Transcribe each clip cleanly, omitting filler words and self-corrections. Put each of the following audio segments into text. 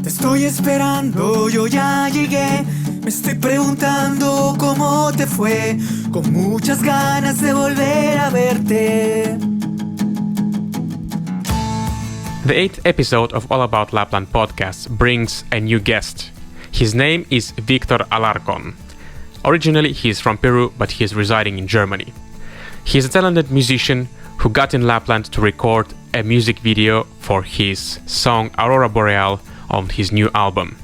Te estoy esperando, yo ya llegué. Me estoy preguntando cómo te fue, con muchas ganas de volver a verte. The 8th episode of All About Lapland podcast brings a new guest. His name is Victor Alarcon. Originally he is from Peru, but he is residing in Germany. He is a talented musician who got in Lapland to record a music video for his song Aurora Boreal on his new album.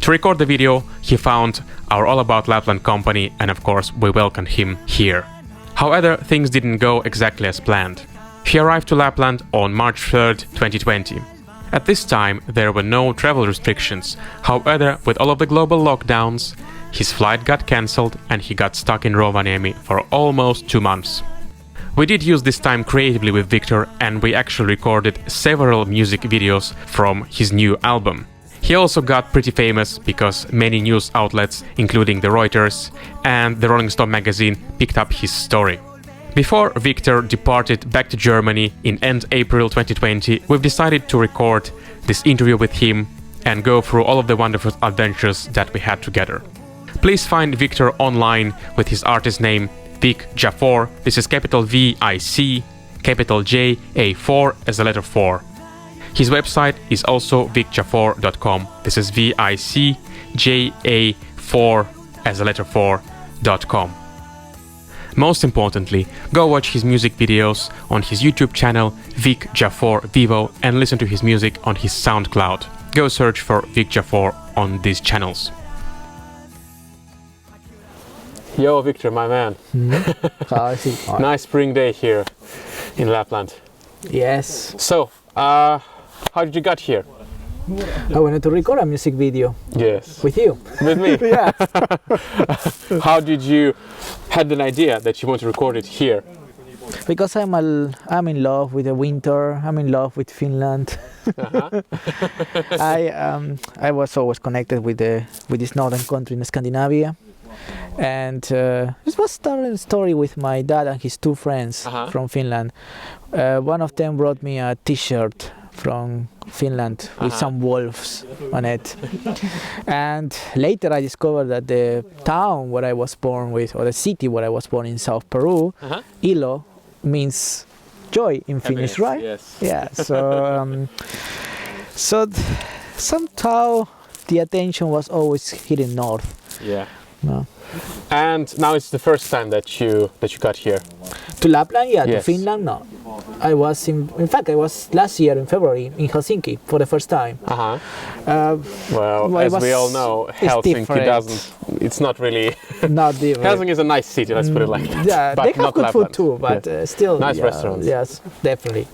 To record the video, he found our All About Lapland company, and of course we welcomed him here. However, things didn't go exactly as planned. He arrived to Lapland on March 3rd, 2020. At this time, there were no travel restrictions. However, with all of the global lockdowns, his flight got cancelled and he got stuck in Rovaniemi for almost 2 months. We did use this time creatively with Victor, and we actually recorded several music videos from his new album. He also got pretty famous because many news outlets, including the Reuters and the Rolling Stone magazine, picked up his story. Before Victor departed back to Germany in end April 2020, we've decided to record this interview with him and go through all of the wonderful adventures that we had together. Please find Victor online with his artist name Vic Ja4. This is capital V-I-C, capital J-A-4 as the letter 4. His website is also vicja4.com. This is V-I-C-J-A-4 as the letter 4.com. Most importantly, go watch his music videos on his YouTube channel Vic Ja4 Vivo and listen to his music on his SoundCloud. Go search for Vic Ja4 on these channels. Yo, Victor, my man. Nice spring day here in Lapland. Yes. So, how did you get here? I wanted to record a music video. Yes. With you. With me? Yeah. How did you had an idea that you want to record it here? Because I'm in love with the winter. I'm in love with Finland. Uh-huh. I was always connected with this northern country in Scandinavia, and it was started a story with my dad and his two friends from Finland. One of them brought me a T-shirt from Finland with some wolves on it. And later I discovered that the town where I was born with, or the city where I was born in South Peru, Ylläs, means joy in Finnish, right? Yes. Yeah, so somehow the attention was always hitting north. Yeah. No. And now it's the first time that you got here. To Lapland, yeah. Yes. To Finland, no. I was in fact I was last year in February in Helsinki for the first time. Well, as we all know, Helsinki it's not really not different. Helsinki is a nice city, let's put it like that. Yeah, but they have good Lapland. food too, but still nice restaurants. Yes, definitely.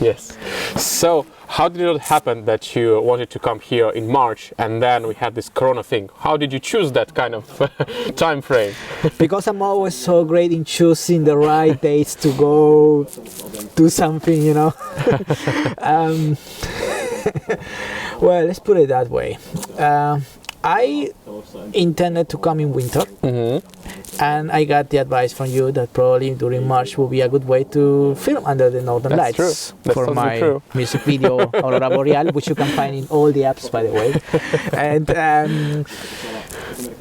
Yes. So how did it happen that you wanted to come here in March and then we had this Corona thing? How did you choose that kind of time frame? Because I'm always so great in choosing the right dates to go do something, you know. Well, let's put it that way. I intended to come in winter, and I got the advice from you that probably during March will be a good way to film under the northern lights. That's for my music video Aurora Boreal, which you can find in all the apps, by the way.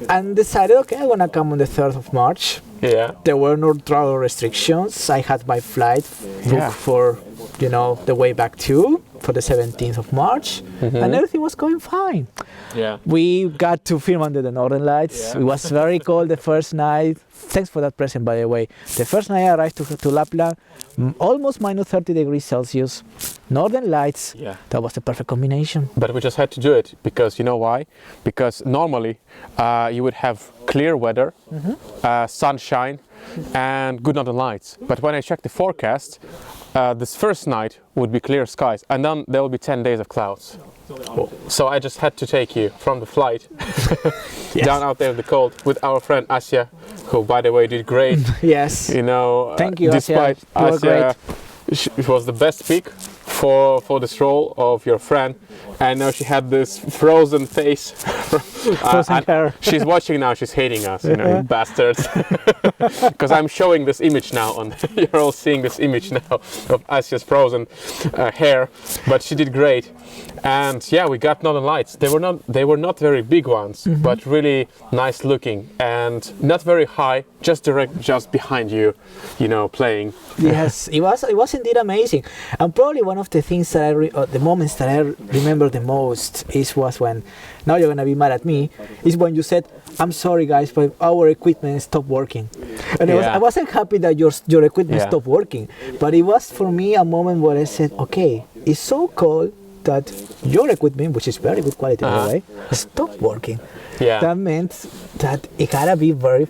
And decided, okay, I'm gonna come on the 3rd of March. Yeah. There were no travel restrictions. I had my flight booked for, the way back too, for the 17th of March, and everything was going fine. Yeah. We got to film under the northern lights. It was very cold the first night. Thanks for that present, by the way. The first night I arrived to Lapland, almost minus 30 degrees Celsius, northern lights. Yeah. That was the perfect combination. But we just had to do it because you know why? Because normally you would have clear weather, sunshine, and good northern lights. But when I checked the forecast, this first night would be clear skies, and then there will be 10 days of clouds. So I just had to take you from the flight down out there in the cold with our friend Asya, who, by the way, did great. Yes. You know, thank you, despite Asya. You were great. It was the best pick for this role of your friend, and now she had this frozen face. Frozen hair. She's watching now. She's hating us, you know, you bastards. Because I'm showing this image now, and you're all seeing this image now of Asia's frozen hair. But she did great, and yeah, we got Northern Lights. They were not very big ones, but really nice looking and not very high. Just behind you, you know, playing. Yes, it was indeed amazing, and probably one of the things that the moments that I remember the most was when, now you're gonna be mad at me, is when you said, "I'm sorry guys, but our equipment stopped working," and I wasn't happy that your equipment stopped working, but it was for me a moment where I said, "Okay, it's so cold that your equipment, which is very good quality by the way, stopped working." Yeah. That meant that it gotta be very.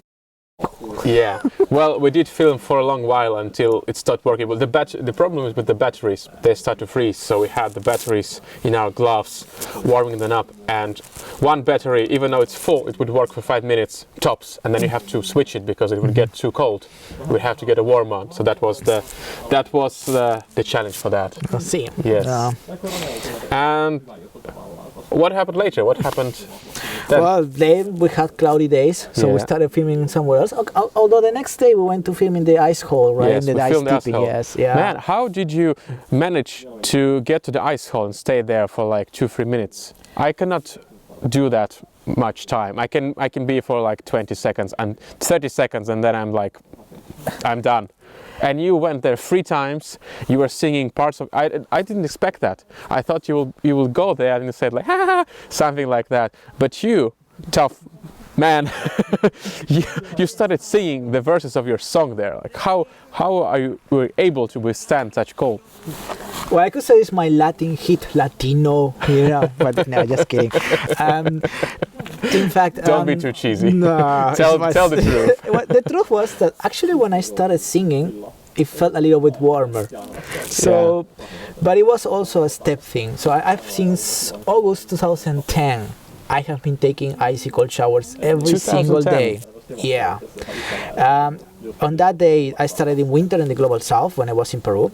Yeah, well, we did film for a long while until it stopped working. But the problem is with the batteries; they start to freeze. So we had the batteries in our gloves, warming them up. And one battery, even though it's full, it would work for 5 minutes tops, and then you have to switch it because it would get too cold. We have to get a warm one. So that was the challenge for that. I see. Yes. And what happened later? What happened then? Well, then we had cloudy days, so we started filming somewhere else. Although the next day we went to film in the ice hole, right? Yes, in the ice tipping. Yes, yeah. Man, how did you manage to get to the ice hole and stay there for like 2-3 minutes? I cannot do that much time. I can be for like 20 seconds and 30 seconds, and then I'm done. And you went there 3 times. You were singing parts of. I didn't expect that. I thought you will go there and you said like ha, ha, ha, something like that. But you, tough man, you started singing the verses of your song there. Like how are you were able to withstand such cold? Well, I could say it's my Latin hit, Latino, you know. But no, just kidding. In fact, don't be too cheesy. No, tell the truth. Well, the truth was that actually when I started singing, it felt a little bit warmer. So, but it was also a step thing. So I've since August 2010, I have been taking icy cold showers every single day. Yeah. On that day, I started in winter in the global south when I was in Peru,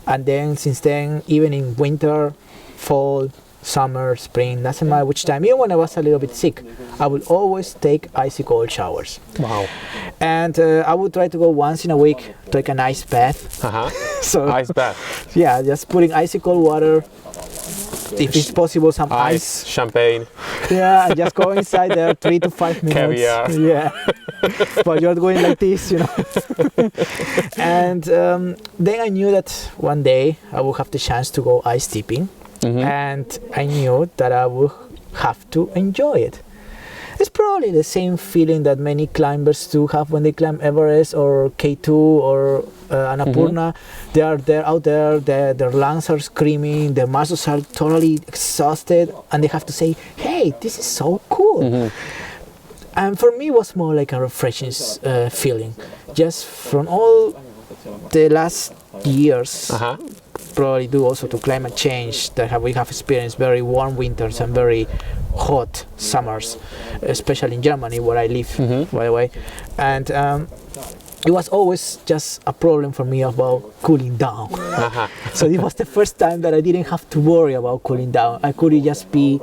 and then since then, even in winter, fall, summer, spring, doesn't matter which time, even when I was a little bit sick, I would always take icy cold showers. Wow. And I would try to go once in a week, take an ice bath. So ice bath. Yeah, just putting icy cold water, if it's possible, some ice. Champagne. Yeah, and just go inside there 3 to 5 minutes. Caviar. Yeah. But you're going like this, you know. And then I knew that one day I would have the chance to go ice tipping. And I knew that I would have to enjoy it. It's probably the same feeling that many climbers do have when they climb Everest or K2 or Annapurna. They are there out there, their lungs are screaming, their muscles are totally exhausted, and they have to say, "Hey, this is so cool." And for me, it was more like a refreshing feeling. Just from all the last years, probably due also to climate change, that we have experienced very warm winters and very hot summers, especially in Germany where I live, by the way. And it was always just a problem for me about cooling down. So it was the first time that I didn't have to worry about cooling down. I could just be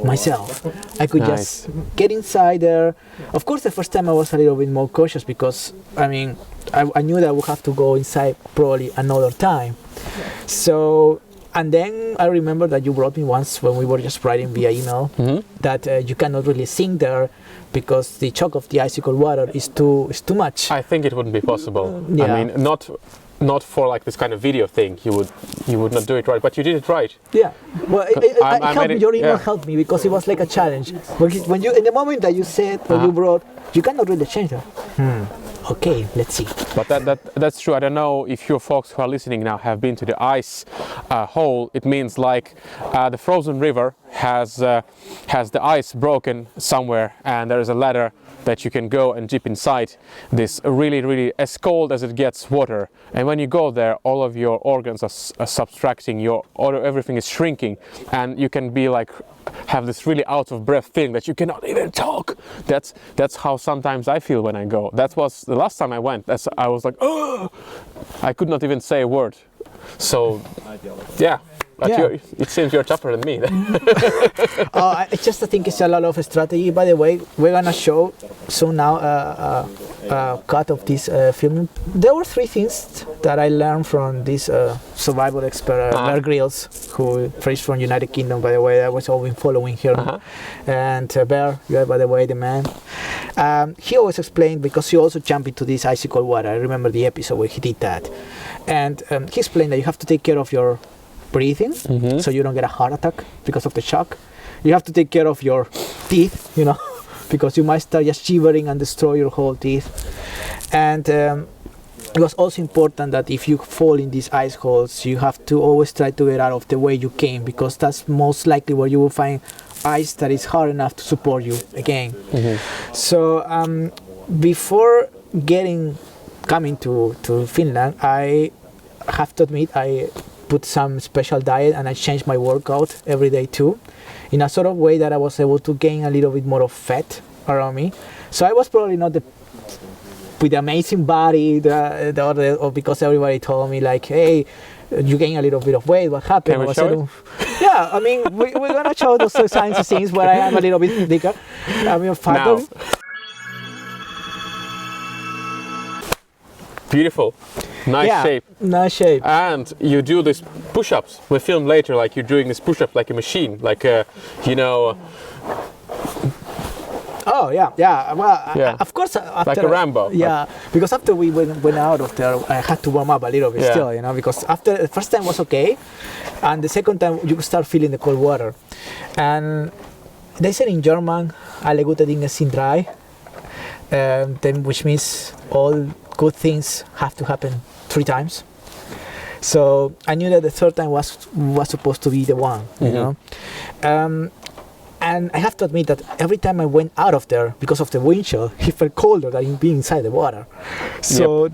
myself. I could just get inside there. Of course, the first time I was a little bit more cautious because, I mean, I knew that I would have to go inside probably another time. So, and then I remember that you brought me once when we were just writing via email that you cannot really sing there because the shock of the icy cold water is too much. I think it wouldn't be possible. I mean, not for like this kind of video thing. You would not do it right, but you did it right. Yeah. Well, your email helped me because it was like a challenge. When you, in the moment that you said, when you brought, you cannot really change that. Okay, let's see. But that's true. I don't know if you folks who are listening now have been to the ice hole. It means like the frozen river has the ice broken somewhere, and there is a ladder that you can go and dip inside this really as cold as it gets water. And when you go there, all of your organs are subtracting, everything is shrinking, and you can be like have this really out of breath feeling that you cannot even talk. That's how sometimes I feel when I go. That was the last time I went. I was like, oh, I could not even say a word. So, yeah. But it seems you're tougher than me. I just think it's a lot of strategy. By the way, we're gonna show soon now a cut of this film. There were 3 things that I learned from this survival expert, Bear Grylls, who is from United Kingdom. By the way, I was always following here. And Bear, you are by the way the man. He always explained, because he also jumped into this icy cold water. I remember the episode where he did that, and he explained that you have to take care of your breathing, so you don't get a heart attack because of the shock. You have to take care of your teeth, because you might start just shivering and destroy your whole teeth. And it was also important that if you fall in these ice holes, you have to always try to get out of the way you came, because that's most likely where you will find ice that is hard enough to support you again. So before coming to Finland, I have to admit I put some special diet, and I changed my workout every day too, in a sort of way that I was able to gain a little bit more of fat around me. So I was probably not with the amazing body, or because everybody told me like, hey, you gain a little bit of weight, what happened? Can we show it? Yeah, I mean, we're gonna show those signs of things where I am a little bit bigger. I mean, fatter. Now. Beautiful. Nice shape. And you do these push-ups. We film later, like you're doing this push-up like a machine, like Oh yeah. Well, of course. After, like a Rambo. Yeah, because after we went out of there, I had to warm up a little bit still, because after the first time was okay, and the second time you start feeling the cold water, and they said in German, "Alle gute Dinge sind drei," then which means all good things have to happen 3 times. So I knew that the third time was supposed to be the one, you know. And I have to admit that every time I went out of there, because of the wind chill, it felt colder than being inside the water. So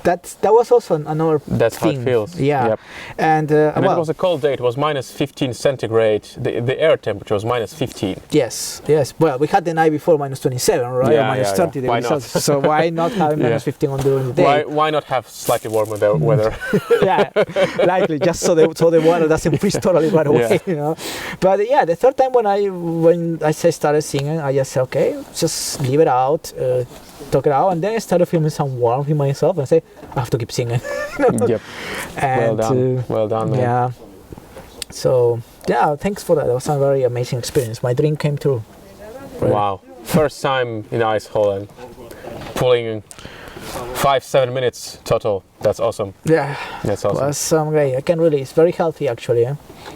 that was also another That's thing. how it feels. Yeah. Yep. And it was a cold day. It was minus 15 centigrade. The air temperature was minus 15. Yes. Well, we had the night before minus 27, right? Yeah, or minus 30 degrees Celsius. So why not have minus 15 on during the day? Why not have slightly warmer weather? Yeah, likely, just so the water doesn't freeze totally right away, But yeah, the third time when I started singing, I just said, okay, just leave it out, talk it out, and then I started feeling some warmth in myself, and I say, I have to keep singing. Yep. And, well done, man. Yeah. So yeah, thanks for that. That was a very amazing experience. My dream came true. Really. Wow. First time in ice hole and pulling 5-7 minutes total. That's awesome. Yeah. That's awesome. Was great. I can really. It's very healthy actually.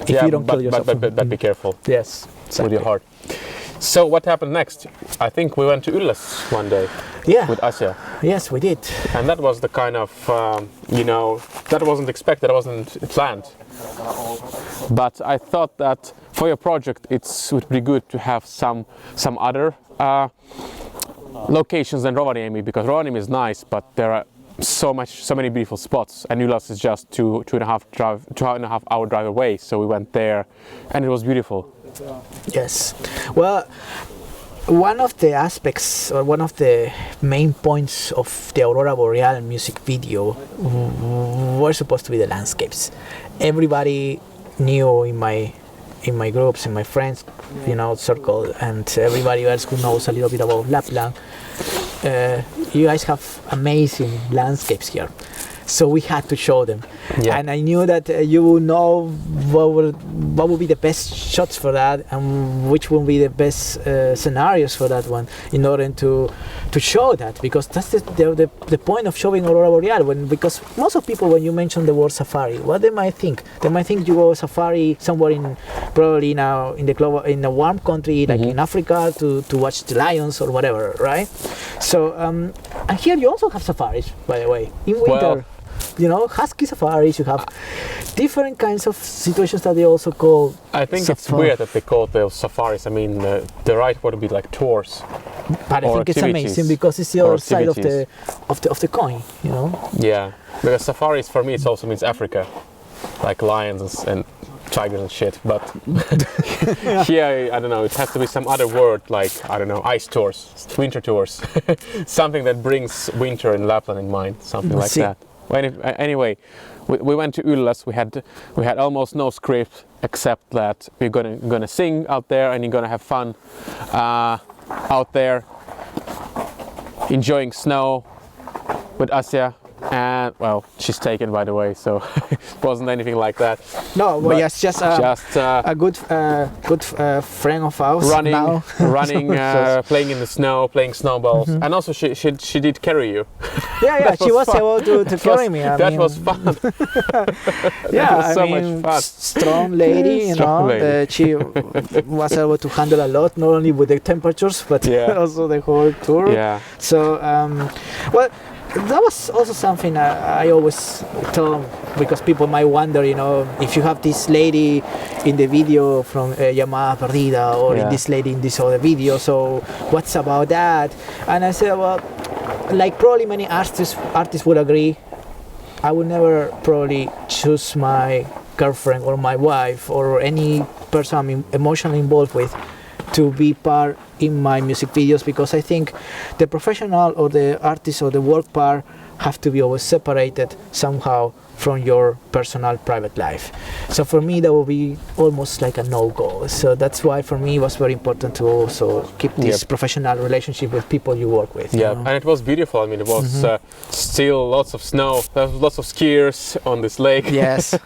If you don't kill yourself. But be careful. Yes. Exactly. With your heart. So what happened next? I think we went to Ylläs one day. Yeah. With Asia. Yes, we did. And that was the kind of, that wasn't expected, that wasn't planned. But I thought that for your project it would be good to have some other locations than Rovaniemi, because Rovaniemi is nice, but there are so many beautiful spots, and Ylläs is just 2.5 hour drive away. So we went there, and it was beautiful. Yes. Well, one of the aspects, or one of the main points of the Aurora Boreal music video were supposed to be the landscapes. Everybody knew in my groups, in my friends, circle, and everybody else who knows a little bit about Lapland. You guys have amazing landscapes here. So we had to show them, and I knew that you would know what would be the best shots for that, and which would be the best scenarios for that one, in order to show that, because that's the point of showing Aurora Boreal. Because most of people, when you mention the word safari, what they might think? They might think you go safari somewhere in a warm country, like in Africa, to watch the lions or whatever, right? So and here you also have safaris, by the way, in winter. Husky safaris, you have different kinds of situations that they also call I think it's weird that they call those safaris. I mean, the right word would be like tours. But I think it's amazing because it's the other side of the coin, Yeah, because safaris for me it also means Africa, like lions and tigers and shit. But here, I don't know, it has to be some other word, like, I don't know, ice tours, winter tours, something that brings winter in Lapland in mind, something like that. Well, anyway, we went to Ylläs. We had almost no script except that we're gonna sing out there and you're gonna have fun out there, enjoying snow with Asya. And well, she's taken, by the way, so it wasn't anything like that. No, well, yes, just a good friend of ours. Running, playing in the snow, playing snowballs, and also she did carry you. Yeah, she was able to carry me. That was fun. Yeah, was so much fun. Strong lady, you know. She was able to handle a lot, not only with the temperatures, but also the whole tour. Yeah. So, well. That was also something I always tell, because people might wonder, you know, if you have this lady in the video from Llamada Perdida, or in this lady in this other video, so what's about that? And I said, well, like probably many artists would agree, I would never probably choose my girlfriend or my wife or any person I'm emotionally involved with to be part in my music videos, because I think the professional or the artist or the work part have to be always separated somehow from your personal private life. So for me that would be almost like a no-go. So that's why for me it was very important to also keep this professional relationship with people you work with. Yeah, you know? and it was beautiful. I mean, it was still lots of snow. There was lots of skiers on this lake. Yes.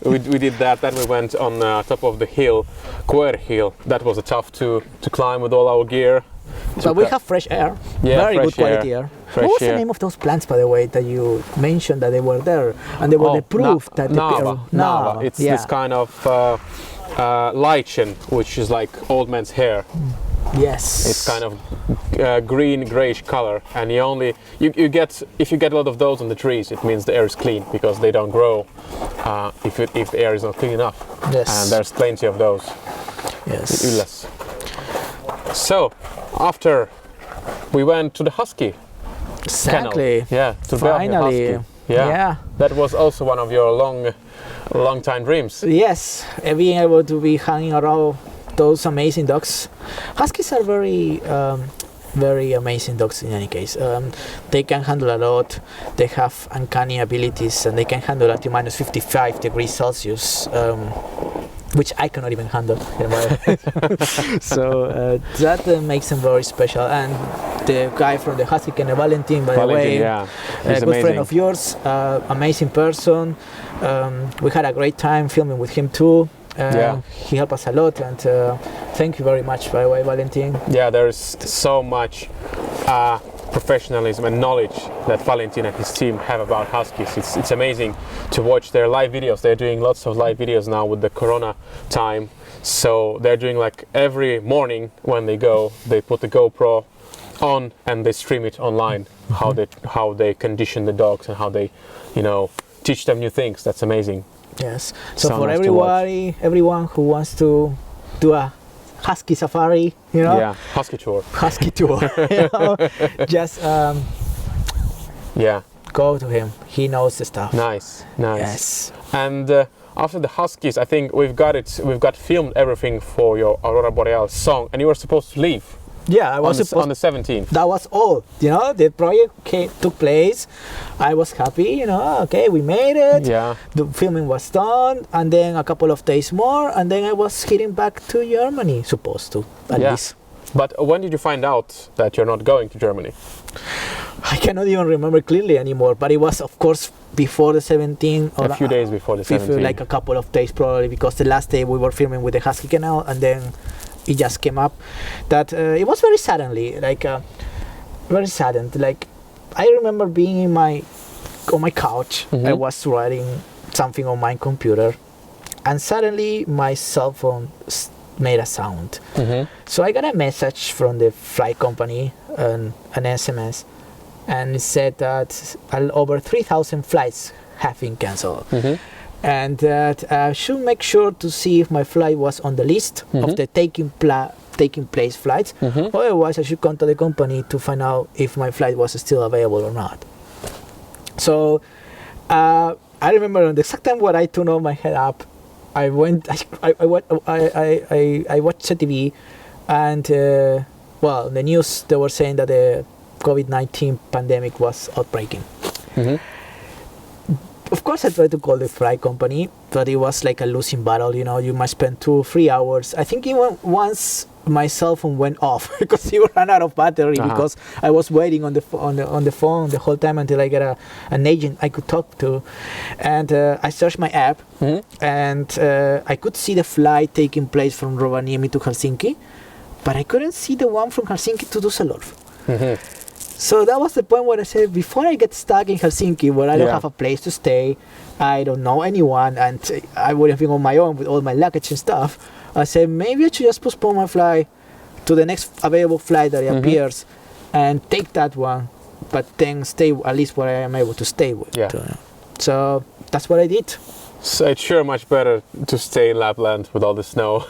we did that. Then we went on top of the hill, Cuisine hill. That was tough to climb with all our gear. But we have fresh air, very good quality air. What was the name of those plants, by the way, that you mentioned that they were there, and they were the proof that Nava. It's this kind of lichen, which is like old man's hair. Yes. It's kind of green, greyish color, and you get, if you get a lot of those on the trees, it means the air is clean, because they don't grow if the air is not clean enough. Yes. And there's plenty of those. Yes. In Ylläs. So after we went to the husky. Exactly. Kennel. Yeah. To finally. Husky. Yeah. That was also one of your long time dreams. Yes, being able to be hanging around those amazing dogs. Huskies are very amazing dogs in any case. They can handle a lot. They have uncanny abilities, and they can handle up to minus 55 degrees Celsius. Which I cannot even handle. So that makes them very special. And the guy from the Husky Kennel, Valentin, by the way, a good friend of yours, amazing person. We had a great time filming with him too. He helped us a lot, and thank you very much, by the way, Valentin. Yeah, there's so much professionalism and knowledge that Valentin and his team have about huskies. It's amazing to watch their live videos. They're doing lots of live videos now with the Corona time. So they're doing, like, every morning when they go, they put the GoPro on and they stream it online. How they condition the dogs and how they, teach them new things. That's amazing. Yes. So for everyone who wants to do a husky safari, husky tour, just go to him. He knows the stuff. Nice. Yes. And after the huskies, I think we've got filmed everything for your Aurora Borealis song, and you were supposed to leave. Yeah, I was on the 17th. That was all. The project took place. I was happy. Okay, we made it. Yeah. The filming was done, and then a couple of days more, and then I was heading back to Germany. Supposed to, at least. But when did you find out that you're not going to Germany? I cannot even remember clearly anymore. But it was, of course, before the 17th. A few days before the 17th. Like a couple of days probably, because the last day we were filming with the Husky Kennel, and then it just came up that it was very suddenly, very sudden. Like, I remember being on my couch. I was writing something on my computer, and suddenly my cell phone made a sound. So I got a message from the flight company, an SMS, and it said that over 3,000 flights have been cancelled. And that I should make sure to see if my flight was on the list of the taking place flights. Otherwise, I should contact the company to find out if my flight was still available or not. So I remember on the exact time when I turned on my head up, I watched the TV, and the news, they were saying that the COVID-19 pandemic was outbreaking. of course, I tried to call the flight company, but it was like a losing battle. You know, you might spend 2 or 3 hours. I think even once my cell phone went off because it ran out of battery because I was waiting on the phone the whole time until I get an agent I could talk to, and I searched my app and I could see the flight taking place from Rovaniemi to Helsinki, but I couldn't see the one from Helsinki to Düsseldorf. So that was the point where I said, before I get stuck in Helsinki, where I don't have a place to stay, I don't know anyone, and I would have been on my own with all my luggage and stuff, I said, maybe I should just postpone my flight to the next available flight that appears and take that one, but then stay at least where I am able to stay with. So that's what I did. So it's sure much better to stay in Lapland with all the snow.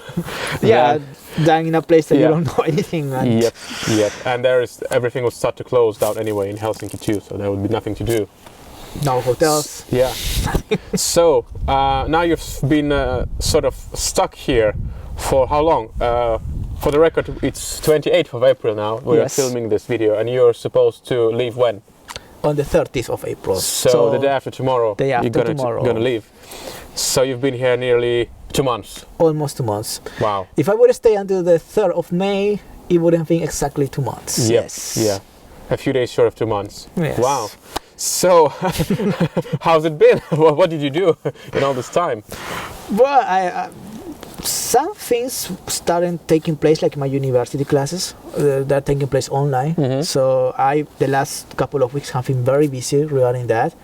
Than in a place that you don't know anything. And Yep. And everything will start to close down anyway in Helsinki too, so there would be nothing to do. No hotels. Yeah. So now you've been sort of stuck here for how long? For the record, it's 28th of April now. We are filming this video, and you're supposed to leave when? On the 30th of April. So the day after tomorrow, you're gonna leave. So you've been here nearly 2 months. Almost 2 months. Wow. If I would stay until the 3rd of May, it would have been exactly 2 months. Yes. Yeah. A few days short of 2 months. Yes. Wow. So, how's it been? What did you do in all this time? Well, I some things started taking place, like my university classes, they're taking place online. So the last couple of weeks have been very busy regarding that.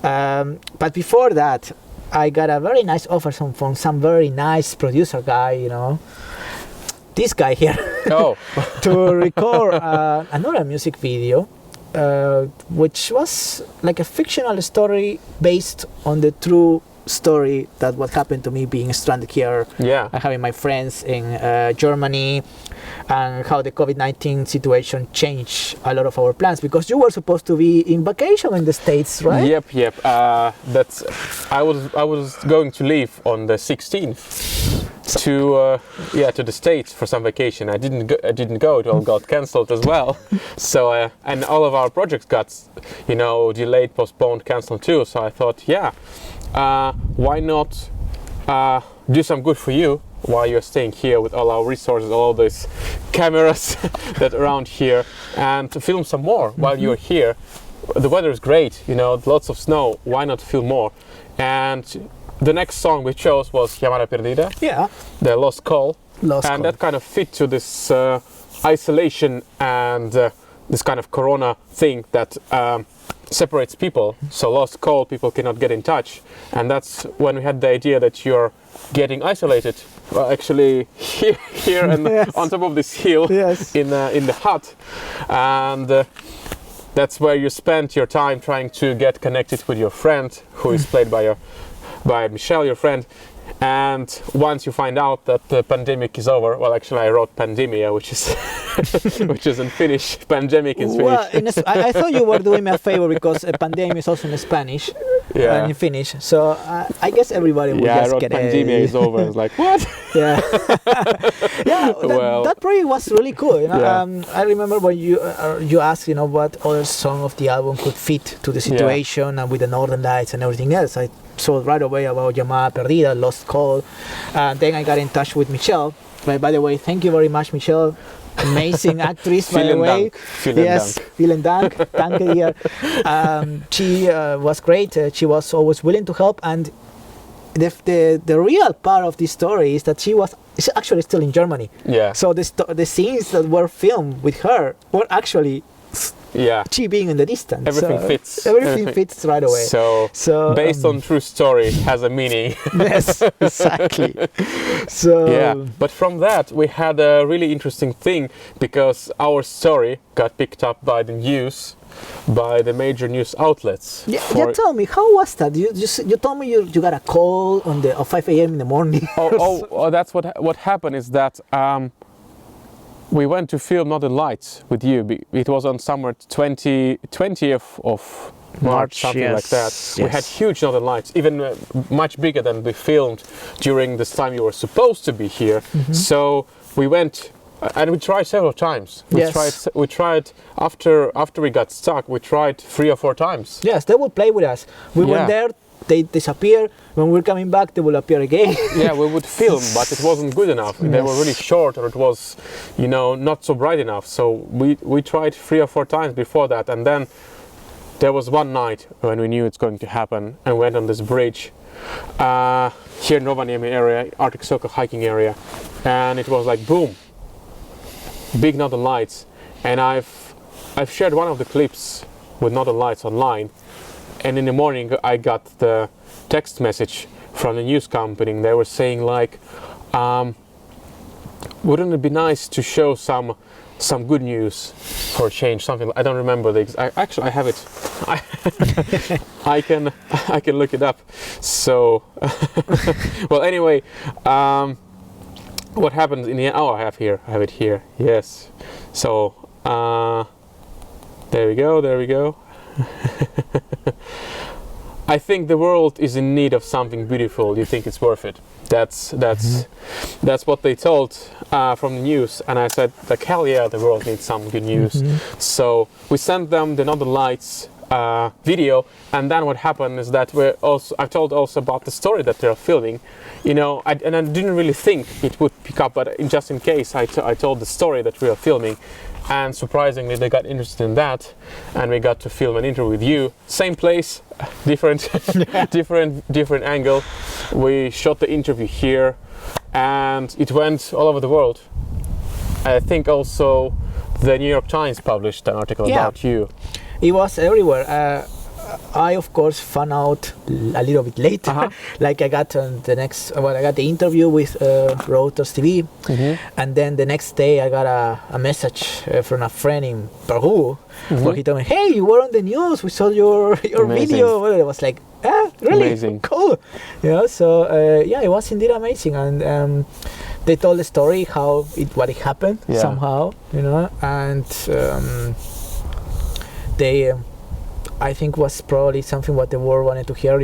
But before that, I got a very nice offer from some very nice producer guy, you know, this guy here, to record another music video, which was like a fictional story based on the true story that what happened to me being stranded here and having my friends in Germany, and how the COVID-19 situation changed a lot of our plans, because you were supposed to be in vacation in the States, right? Yep. I was going to leave on the 16th to the States for some vacation. I didn't go. It all got cancelled as well. So and all of our projects got delayed, postponed, cancelled too. So I thought, why not do some good for you while you're staying here with all our resources, all these cameras that are around here, and to film some more while you're here. The weather is great, lots of snow. Why not film more? And the next song we chose was Llamada Perdida, the Lost Call. That kind of fit to this isolation and this kind of corona thing that separates people. So Lost Call, people cannot get in touch, and that's when we had the idea that you're getting isolated. Well, actually here and on top of this hill in the hut, and that's where you spent your time trying to get connected with your friend, who is played by Michelle, your friend. And once you find out that the pandemic is over, well, actually I wrote pandemia, which is in Finnish, pandemic in Finnish. Well, I thought you were doing me a favor, because pandemic is also in Spanish and in Finnish. So I guess everybody would just get it. Pandemia is over. I was like, what? That project was really cool. I remember when you asked, what other song of the album could fit to the situation, and with the Northern Lights and everything else. I saw right away about Llamada Perdida, Lost Call, and then I got in touch with Michelle. By the way, thank you very much, Michelle. Amazing actress, by the way. Vielen Dank. Danke dir. She was great. She was always willing to help, and the real part of this story is that she's actually still in Germany. So the scenes that were filmed with her were actually she being in the distance. Everything fits. Everything fits right away. So based on true story has a meaning. Yes, exactly. But from that we had a really interesting thing, because our story got picked up by the news, by the major news outlets. Tell me, how was that? You told me you got a call at 5 a.m. in the morning. That's what happened is that we went to film Northern Lights with you. It was on summer 20th of March, something like that. Yes. We had huge Northern Lights, even much bigger than we filmed during this time you were supposed to be here. So we went, and we tried several times. We tried after we got stuck. We tried 3 or 4 times. Yes, they would play with us. We went there they disappear. When we're coming back, they will appear again. Yeah, we would film, but it wasn't good enough. They were really short, or it was, not so bright enough. So we tried 3 or 4 times before that, and then there was one night when we knew it's going to happen, and went on this bridge here in Rovaniemi area, Arctic Circle hiking area, and it was like boom, big Northern Lights. And I've shared one of the clips with Northern Lights online, and in the morning I got the text message from the news company. They were saying like, wouldn't it be nice to show some good news for a change, something. I don't remember actually I have it. I can look it up. So well, anyway, what happened in the end? I have it here. Yes. So there we go. I think the world is in need of something beautiful. You think it's worth it? That's what they told from the news, and I said like, hell yeah, the world needs some good news. So we sent them the Northern Lights video, and then what happened is that I told also about the story that they're filming. I didn't really think it would pick up, but just in case, I told the story that we are filming. And surprisingly, they got interested in that, and we got to film an interview with you. Same place, different angle. We shot the interview here, and it went all over the world. I think also the New York Times published an article about you. It was everywhere. I of course found out a little bit later. Like I got I got the interview with Reuters TV, and then the next day I got a message from a friend in Peru, where he told me, "Hey, you were on the news. We saw your video." Well, it was like, really amazing. Cool. So it was indeed amazing, and they told the story what it happened somehow, and they. I think was probably something what the world wanted to hear,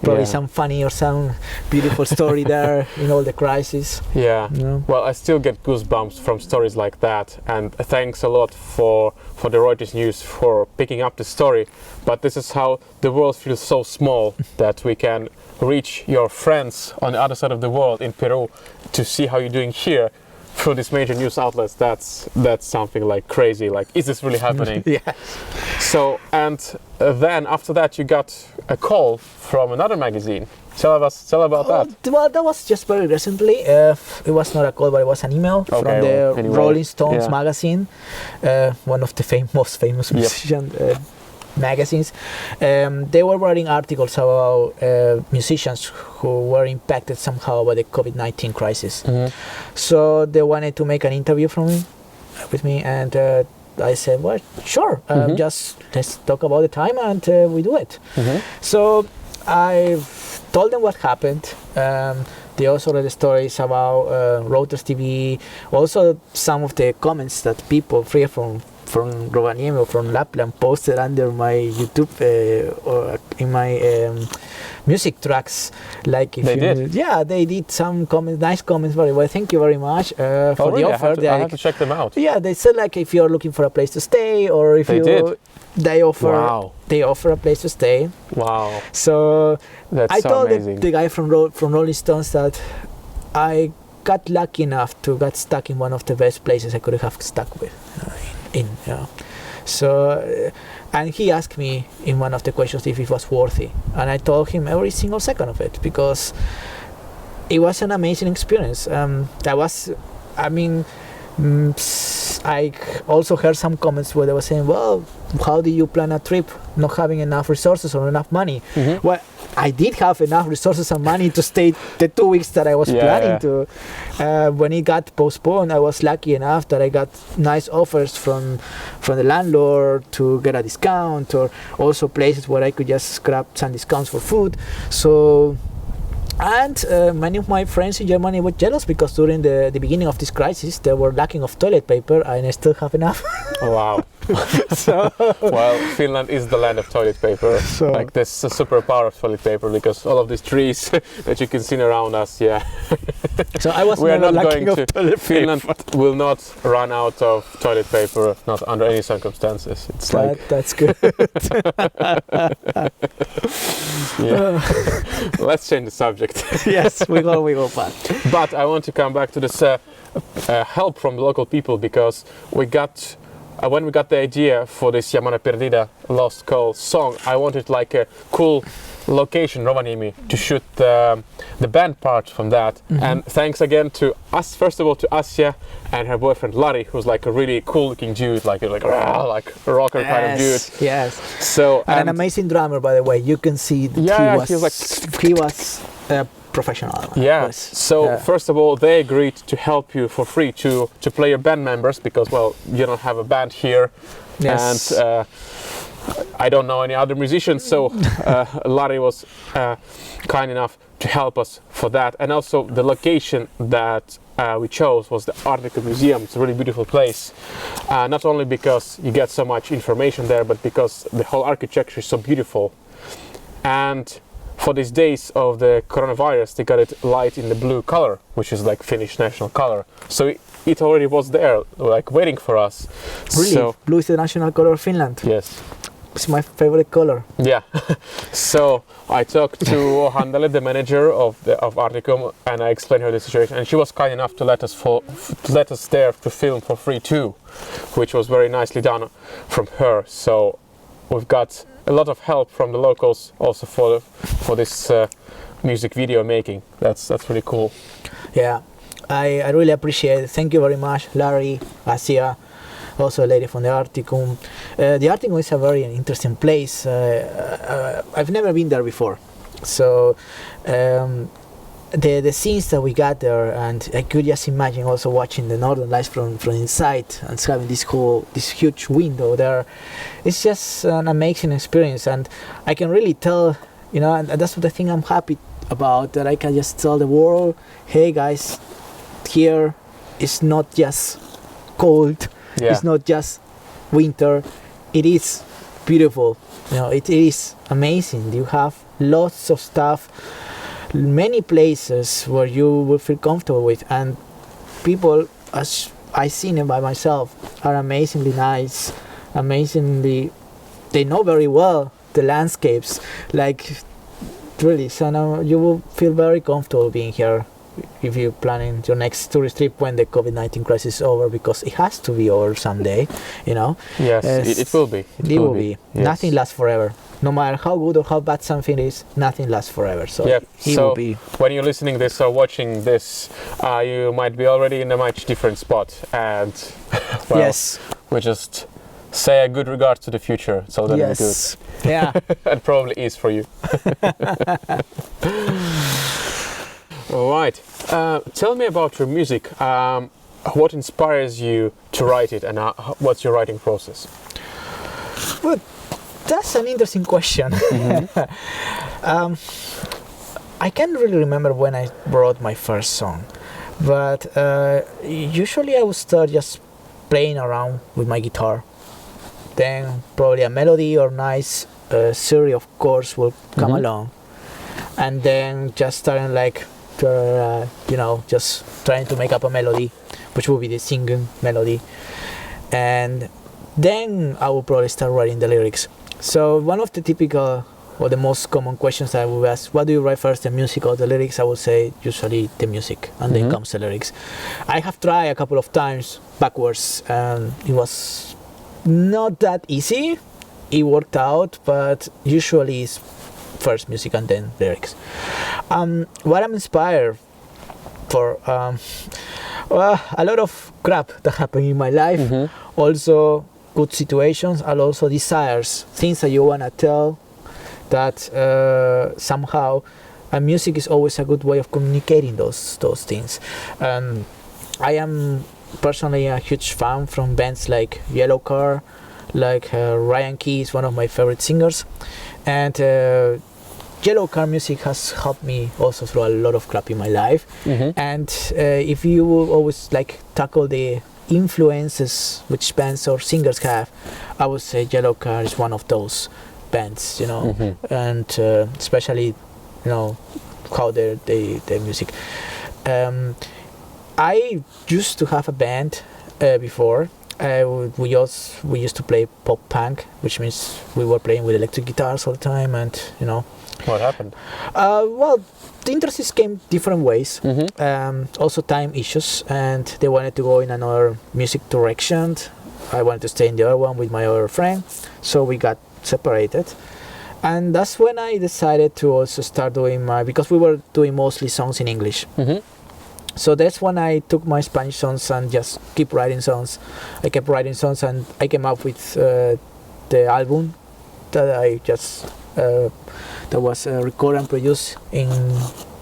probably some funny or some beautiful story there in all the crisis. Yeah. Well, I still get goosebumps from stories like that, and thanks a lot for the Reuters News for picking up the story. But this is how the world feels so small that we can reach your friends on the other side of the world in Peru to see how you're doing here. Through these major news outlets, that's something like crazy. Like, is this really happening? Yes. So, and then after that, you got a call from another magazine. Tell about that. Well, that was just very recently. It was not a call, but it was an email from the Rolling Stones magazine, one of the most famous musician magazines. They were writing articles about musicians who were impacted somehow by the COVID-19 crisis. So they wanted to make an interview with me, and I said, well, sure, just let's talk about the time, and we do it. So I told them what happened. They also read the stories about Reuters TV, also some of the comments that people from Rovaniemi or from Lapland posted under my YouTube or in my music tracks. Like if they did some nice comments. Very well. Thank you very much for the offer. I have to check them out. Yeah, they said like if you're looking for a place to stay, or if they offer a place to stay. Wow. So I told amazing. the guy from Rolling Stones that I got lucky enough to get stuck in one of the best places I could have stuck with. So and he asked me in one of the questions if it was worthy, and I told him every single second of it, because it was an amazing experience. I also heard some comments where they were saying, well, how do you plan a trip not having enough resources or enough money? Well, I did have enough resources and money to stay the 2 weeks that I was planning to. When it got postponed, I was lucky enough that I got nice offers from the landlord to get a discount, or also places where I could just grab some discounts for food. So, and many of my friends in Germany were jealous, because during the beginning of this crisis, they were lacking of toilet paper, and I still have enough. Wow. Well, Finland is the land of toilet paper. Like, there's a superpower of toilet paper, because all of these trees that you can see around us, So I was We are never not lacking going of to. toilet Finland paper. will not run out of toilet paper, not under any circumstances. It's like That's good. yeah. Let's change the subject. Yes, we go back. But I want to come back to this help from the local people, because we got when we got the idea for this Llamada Perdida Lost Call song, I wanted like a cool location, Rovaniemi, to shoot the band part from that. And thanks again to us, first of all to Asya and her boyfriend Lari, who's like a really cool looking dude, like a rocker kind of dude. Yes. So And an amazing drummer, by the way. You can see that he was a professional. Yeah. Yes. So first of all, they agreed to help you for free to play your band members, because well, you don't have a band here. Yes. And I don't know any other musicians, so Larry was kind enough to help us for that. And also the location that we chose was the Arctic Museum. It's a really beautiful place, not only because you get so much information there, but because the whole architecture is so beautiful. And for these days of the coronavirus, they got it light in the blue color, which is like Finnish national color. So it already was there, like waiting for us. Really? So, Blue is the national color of Finland. yes. It's my favorite color. Yeah. So I talked to Handele, the manager of Articum, and I explained her the situation, and she was kind enough to let us there to film for free too, which was very nicely done from her. So we've got a lot of help from the locals also for this music video making. That's really cool. Yeah, I really appreciate it. Thank you very much, Larry, Asia, also a lady from the Arcticum. The Arcticum is a very interesting place. I've never been there before, so the scenes that we got there, and I could just imagine also watching the northern lights from inside and having this huge window there. It's just an amazing experience, and I can really tell, and that's the thing I'm happy about, that I can just tell the world, hey guys, here it's not just cold. Yeah. It's not just winter, it is beautiful. It is amazing. You have lots of stuff, many places where you will feel comfortable with, and people, as I've seen it by myself, are amazingly nice, they know very well the landscapes, like really. So now you will feel very comfortable being here if you're planning your next tourist trip when the COVID-19 crisis is over, because it has to be over someday, Yes, it will be. It will be. Yes. Nothing lasts forever. No matter how good or how bad something is, nothing lasts forever. So Yeah. it will be. When you're listening this or watching this, you might be already in a much different spot, and well, Yes. we just say a good regard to the future. It's all gonna be Yes. Yeah. good. It probably is for you. All right. Tell me about your music. What inspires you to write it, and what's your writing process? Well, that's an interesting question. I can't really remember when I wrote my first song, but usually I would start just playing around with my guitar. Then probably a melody or nice series of chords will come along, and then just starting like just trying to make up a melody, which will be the singing melody, and then I will probably start writing the lyrics. So one of the typical or the most common questions I will ask, what do you write first, the music or the lyrics? I would say usually the music, and then comes the lyrics. I have tried a couple of times backwards, and it was not that easy. It worked out, but usually it's first music and then lyrics. What I'm inspired for, a lot of crap that happened in my life, also good situations, and also desires, things that you want to tell, that somehow, and music is always a good way of communicating those things. I am personally a huge fan from bands like Yellow Car, like Ryan Key is one of my favorite singers, and Yellow Car music has helped me also through a lot of crap in my life. And if you will always like tackle the influences which bands or singers have, I would say Yellow Car is one of those bands, and especially how their music. I used to have a band before. We used to play pop punk, which means we were playing with electric guitars all the time, and What happened? Well, the interests came different ways. Also time issues, and they wanted to go in another music direction. I wanted to stay in the other one with my other friend, so we got separated. And that's when I decided to also start doing because we were doing mostly songs in English. So that's when I took my Spanish songs and just keep writing songs. I kept writing songs, and I came up with the album that I just that was recorded and produced in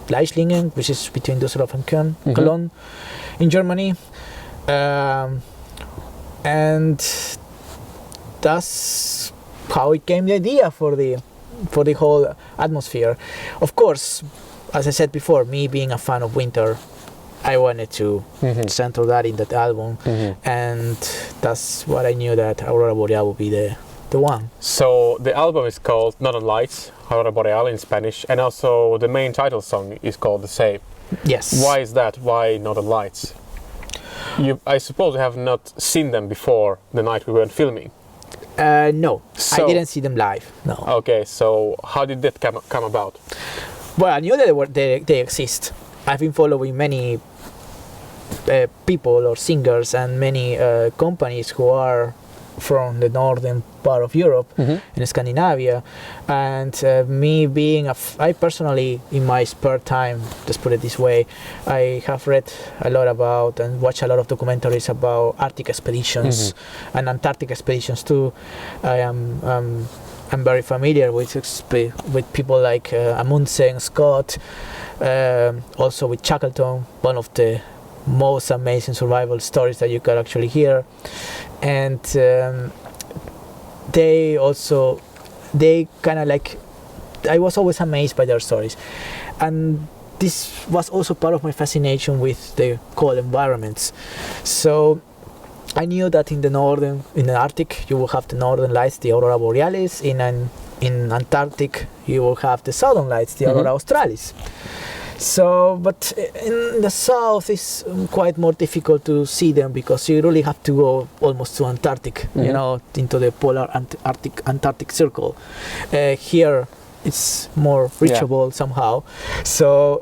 Leislingen, which is between Düsseldorf and Cologne, in Germany. And that's how it came the idea for the whole atmosphere. Of course, as I said before, me being a fan of winter, I wanted to center that in that album, and that's what I knew that Aurora Boreal would be the one. So the album is called Northern Lights, Aurora Boreal in Spanish, and also the main title song is called the same. Yes. Why is that? Why Northern Lights? I suppose you have not seen them before the night we weren't filming. No, I didn't see them live. No. Okay, so how did that come about? Well, I knew that they exist. I've been following many people or singers and many companies who are from the northern part of Europe in Scandinavia, and me being I personally, in my spare time, let's put it this way, I have read a lot about and watched a lot of documentaries about Arctic expeditions and Antarctic expeditions too. I'm very familiar with people like Amundsen, Scott, also with Shackleton, one of the most amazing survival stories that you can actually hear. And they kind of like, I was always amazed by their stories, and this was also part of my fascination with the cold environments. So I knew that in the Arctic you will have the northern lights, the Aurora Borealis. In Antarctic you will have the southern lights, the Aurora Australis. So, but in the south it's quite more difficult to see them, because you really have to go almost to Antarctic, into the polar Antarctic circle. Here it's more reachable somehow. So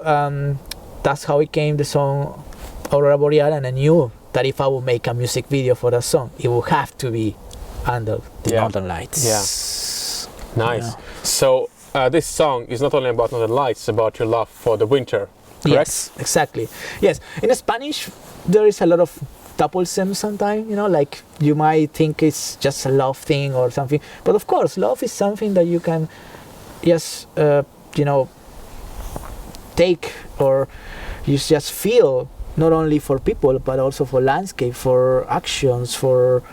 that's how it came, the song Aurora Boreal, and I knew that if I would make a music video for that song, it would have to be under the Northern Lights. Yeah. Nice. Yeah. So this song is not only about Northern Lights, it's about your love for the winter, correct? Yes, exactly. Yes, in Spanish there is a lot of double sim sometimes, like you might think it's just a love thing or something, but of course love is something that you can just take, or you just feel, not only for people but also for landscape, for actions, for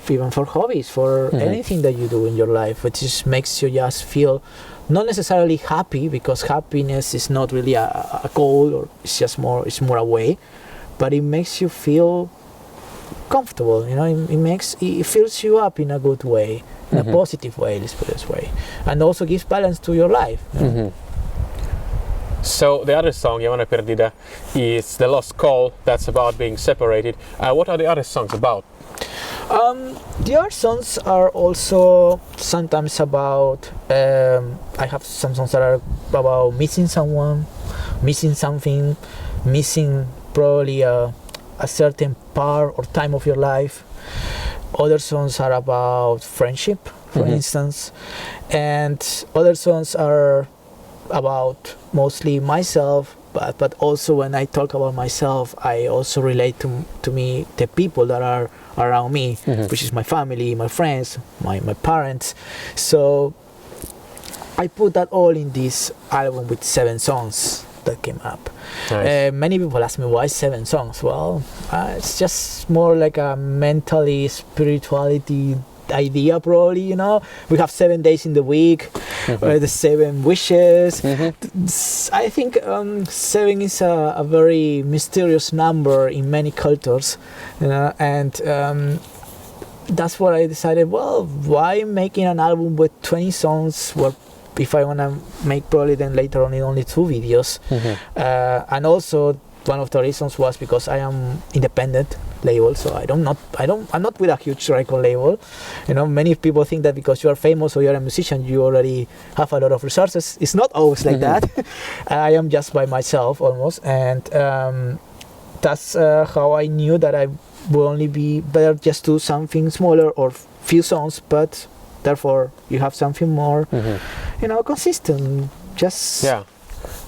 even for hobbies, for anything that you do in your life, which just makes you just feel not necessarily happy, because happiness is not really a goal, or it's more a way, but it makes you feel comfortable. It fills you up in a good way, in a positive way, let's put it this way, and also gives balance to your life. So the other song, Yamana Perdida, is The Lost Call. That's about being separated. What are the other songs about? The other songs are also sometimes about, I have some songs that are about missing someone, missing something, missing probably a certain part or time of your life. Other songs are about friendship, for instance, and other songs are about mostly myself, but also when I talk about myself, I also relate to me the people that are around me, which is my family, my friends, my parents. So I put that all in this album with 7 songs that came up. Nice. Many people ask me, why 7 songs? Well, it's just more like a mentally spirituality idea, probably. We have 7 days in the week, the 7 wishes. I think 7 is a very mysterious number in many cultures, and that's what I decided. Well, why making an album with 20 songs? Well, if I want to make probably then later on only 2 videos, and also one of the reasons was because I am independent label, so I'm not with a huge record label. Many people think that because you are famous or you're a musician, you already have a lot of resources. It's not always like that. I am just by myself almost, and that's how I knew that I would only be better just do something smaller or few songs, but therefore you have something more, consistent. Yeah.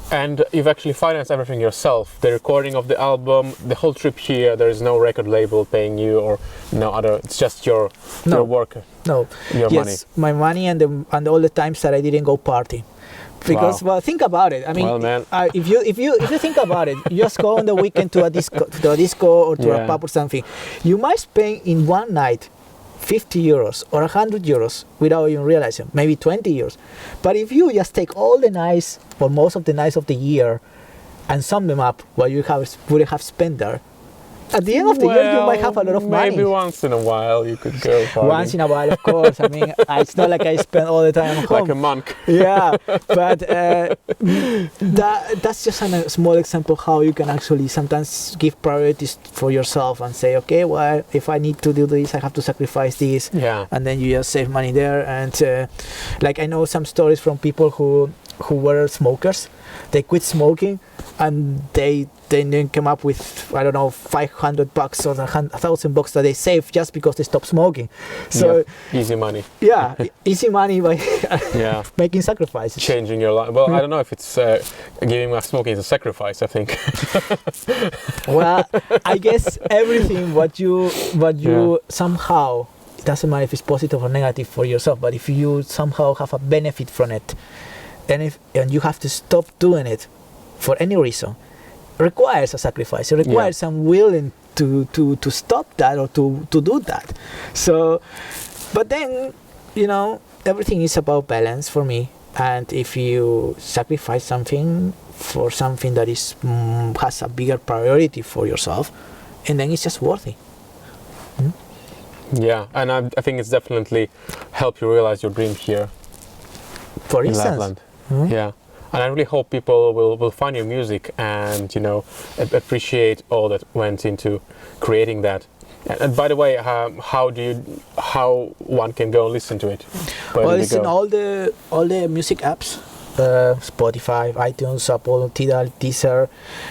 And you've actually financed everything yourself. The recording of the album, the whole trip here, there is no record label paying you or no other, it's just your work. No. Your money. Yes, my money and all the times that I didn't go party. Because well, think about it. I mean, if you think about it, you just go on the weekend to a disco or to a pub or something. You might spend in one night 50 euros or 100 euros without even realizing, maybe 20 euros. But if you just take all the nights or most of the nights of the year and sum them up, what you would have spent there, at the end of the year you might have a lot of money. Maybe once in a while you could go party. Once in a while, of course. I mean, it's not like I spend all the time at home. Like a monk. Yeah, but that's just a small example how you can actually sometimes give priorities for yourself and say, okay, well, if I need to do this, I have to sacrifice this. Yeah. And then you just save money there. And like I know some stories from people who were smokers. They quit smoking and they then came up with, I don't know, $500 or $1,000 that they saved just because they stopped smoking. So easy money. Yeah, easy money by making sacrifices. Changing your life. Well, I don't know if it's giving up smoking is a sacrifice, I think. Well, I guess everything what you somehow, it doesn't matter if it's positive or negative for yourself, but if you somehow have a benefit from it, and you have to stop doing it for any reason, requires a sacrifice. It requires some willing to stop that or to do that. So, but then, everything is about balance for me. And if you sacrifice something for something that is has a bigger priority for yourself, and then it's just worthy. Yeah, and I think it's definitely helped you realize your dream here. For in instance. Lapland. Yeah, and I really hope people will find your music and appreciate all that went into creating that. And by the way, how one can go and listen to it? Well, it's in all the music apps, Spotify, iTunes, Apple, Tidal, Deezer.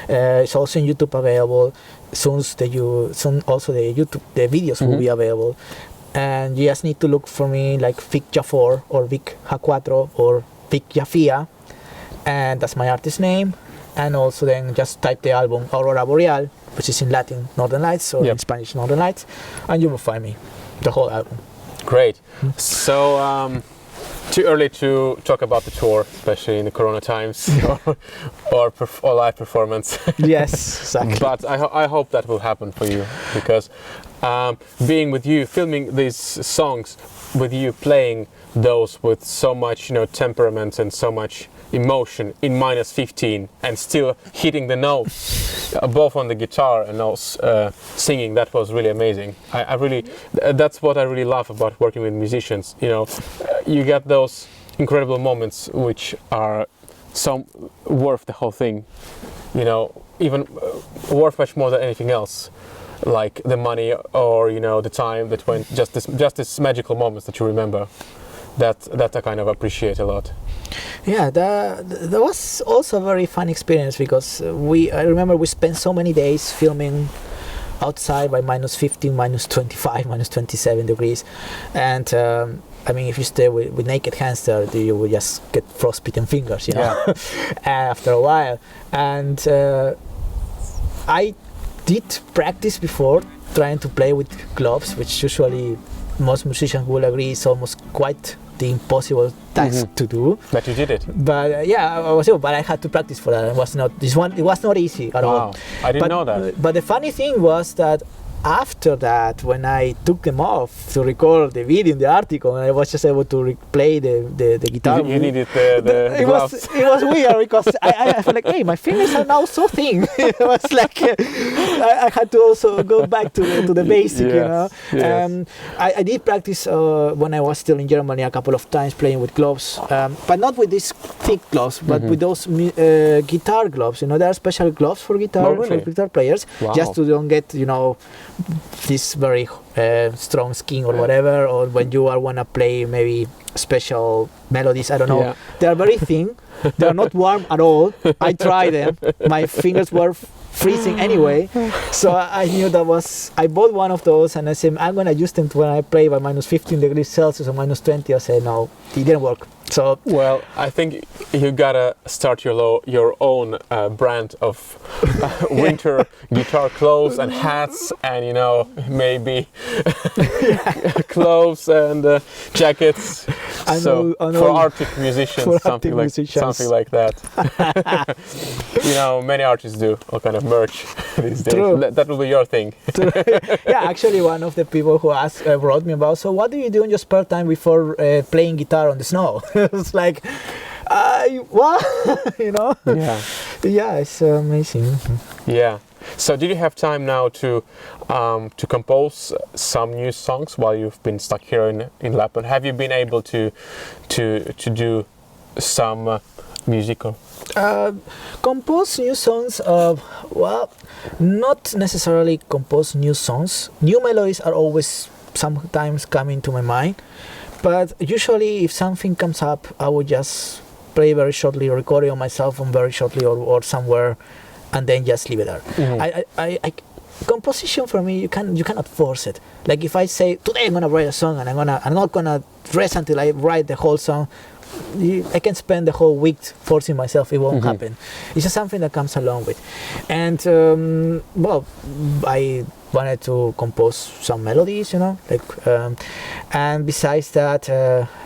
It's also in YouTube available. Soon also the videos will be available. And you just need to look for me like Vic Ja4 or Vic Ja4 or Vic Ja4, and that's my artist name. And also then just type the album Aurora Boreal, which is in Latin Northern Lights, or in Spanish Northern Lights, and you will find me, the whole album. Great. So too early to talk about the tour, especially in the Corona times, or live performance. Yes, exactly. But I hope that will happen for you, because being with you, filming these songs with you, playing those with so much temperament and so much emotion in -15 and still hitting the notes both on the guitar and also singing, that was really amazing. I really that's what I really love about working with musicians. You get those incredible moments which are so worth the whole thing, even worth much more than anything else, like the money or the time that went, just this magical moments that you remember. That I kind of appreciate a lot. Yeah, that was also a very fun experience, because I remember we spent so many days filming outside by -15, -25, -27 degrees, and I mean, if you stay with naked hands there, you will just get frostbitten fingers, after a while. And I did practice before trying to play with gloves, which usually most musicians will agree is almost quite the impossible task to do. But you did it. But I was able, but I had to practice for that. It was not easy at all. I didn't know that. But the funny thing was that after that, when I took them off to record the video in the article, and I was just able to play the guitar. You needed the gloves. It was weird because I felt like, hey, my fingers are now so thin. It was like I had to also go back to the basic, you know. Yes. I did practice when I was still in Germany a couple of times playing with gloves, but not with these thick gloves, but with those guitar gloves. You know, there are special gloves for guitar for guitar players, just to don't get, you know, this very strong skin or whatever, or when you want to play maybe special melodies, I don't know. They are very thin. They are not warm at all. I tried them. My fingers were freezing anyway, so I knew I bought one of those, and I said I'm gonna use them when I play by minus 15 degrees Celsius or minus 20. I said no, it didn't work. So well, I think you gotta start your own brand of winter guitar clothes and hats, and you know, maybe clothes and jackets. I know, for Arctic musicians, something like that. You know, many artists do all kind of merch these days. That will be your thing. Yeah, actually, one of the people who wrote me about, so what do you do in your spare time before playing guitar on the snow? It's like, what? You know? Yeah, it's amazing. Yeah. So did you have time now to compose some new songs while you've been stuck here in Lapland? Have you been able to do some musical? Compose new songs. Well, not necessarily compose new songs. New melodies are always sometimes coming to my mind, but usually if something comes up, I would just play very shortly, or record it on my cell phone very shortly, or somewhere, and then just leave it there. I composition for me, you cannot force it. Like if I say today I'm gonna write a song, and I'm not gonna rest until I write the whole song, I can spend the whole week forcing myself. It won't happen. It's just something that comes along with. And well, I wanted to compose some melodies, you know, like and besides that,